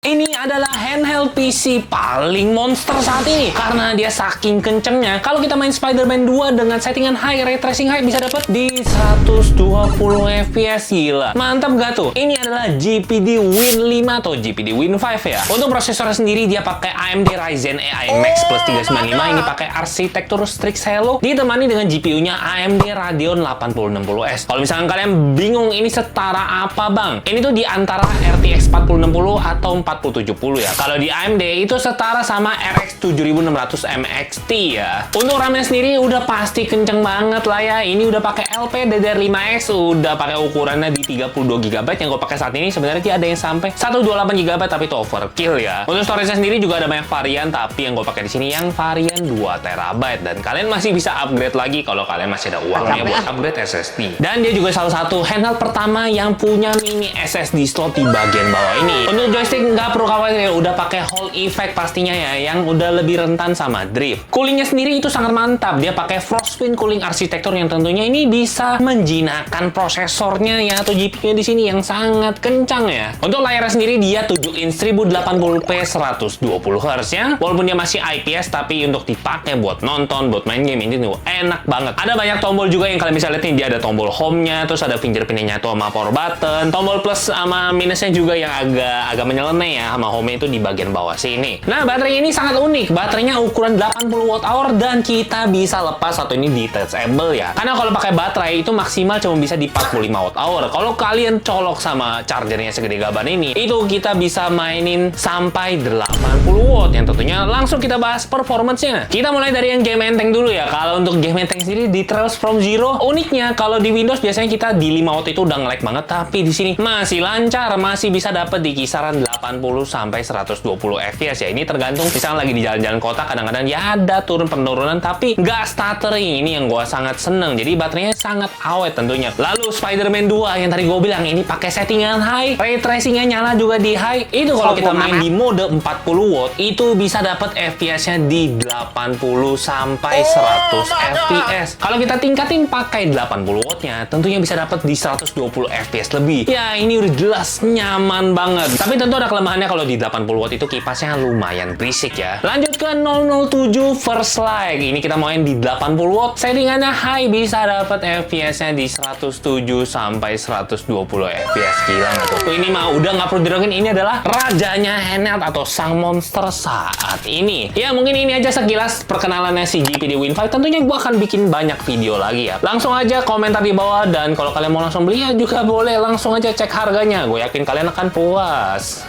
Ini adalah handheld PC paling monster saat ini karena dia saking kencengnya. Kalau kita main Spider-Man 2 dengan settingan high, ray tracing high bisa dapat di 120 fps. Gila. Mantap gak tuh? Ini adalah GPD Win 5 atau GPD Win 5 ya. Untuk prosesornya sendiri dia pakai AMD Ryzen AI Max Plus 395. Ini pakai arsitektur Strix Helio ditemani dengan GPU-nya AMD Radeon 8060S. Kalau misalkan kalian bingung ini setara apa bang? Ini tuh di antara RTX 4060 atau 4070 ya. Kalau di AMD itu setara sama RX 7600 MXT ya. Untuk RAM-nya sendiri udah pasti kenceng banget lah ya. Ini udah pakai LPDDR5X, udah pakai ukurannya di 32GB. Yang gue pakai saat ini sebenarnya dia ada yang sampai 128GB tapi itu overkill ya. Untuk storage-nya sendiri juga ada banyak varian, tapi yang gue pakai di sini yang varian 2TB dan kalian masih bisa upgrade lagi kalau kalian masih ada uangnya buat upgrade SSD. Dan dia juga salah satu handheld pertama yang punya mini SSD slot di bagian bawah ini. Untuk joystick nggak perlu khawatir, udah pakai Hall effect pastinya ya, yang udah lebih rentan sama drift. Coolingnya sendiri itu sangat mantap, dia pakai Frostpin cooling arsitektur yang tentunya ini bisa menjinakkan prosesornya ya atau GPU-nya di sini yang sangat kencang ya. Untuk layarnya sendiri dia 7 inch 1080p 120Hz ya, walaupun dia masih IPS tapi untuk dipakai buat nonton, buat main game ini tuh enak banget. Ada banyak tombol juga yang kalian bisa lihat nih, dia ada tombol home-nya, terus ada fingerprint-nya nyatu sama power button, tombol plus sama minusnya juga yang agak menyeleneh ya, sama home itu di bagian bawah sini. Nah, baterai ini sangat unik. Baterainya ukuran 80Wh dan kita bisa lepas atau ini detachable ya. Karena kalau pakai baterai itu maksimal cuma bisa di 45Wh. Kalau kalian colok sama chargernya segede gaban ini, itu kita bisa mainin sampai 80W. Yang tentunya langsung kita bahas performance-nya. Kita mulai dari yang game enteng dulu ya. Kalau untuk game enteng sendiri di Trails from Zero, uniknya kalau di Windows biasanya kita di 5W itu udah nge-lag banget, tapi di sini masih lancar, masih bisa dapat di kisaran 80 sampai 120 fps ya. Ini tergantung misalnya lagi di jalan-jalan kota, kadang-kadang ya ada turun penurunan tapi nggak stuttering. Ini yang gua sangat seneng, jadi baterainya sangat awet tentunya. Lalu Spider-Man 2 yang tadi gue bilang ini pakai settingan high, ray tracingnya nyala juga di high. Itu kalau kita main di mode 40W itu bisa dapat fps-nya di 80 sampai 100 fps. Kalau kita tingkatin pakai 80W-nya tentunya bisa dapat di 120 fps lebih. Ya ini udah jelas nyaman banget. Tapi tentu ada kelemahannya kalau di 80W itu kipasnya lumayan berisik ya. Lanjut ke 007 First Light. Ini kita main di 80W. Settingannya high, bisa dapat FPS-nya di 107 sampai 120 FPS. Gila nggak tuh? Ini mah udah nggak perlu diraguin. Ini adalah rajanya handheld atau sang monster saat ini. Ya mungkin ini aja sekilas perkenalannya si GPD Win 5. Tentunya gue akan bikin banyak video lagi ya. Langsung aja komentar di bawah, dan kalau kalian mau langsung beli ya juga boleh. Langsung aja cek harganya. Gue yakin kalian akan puas.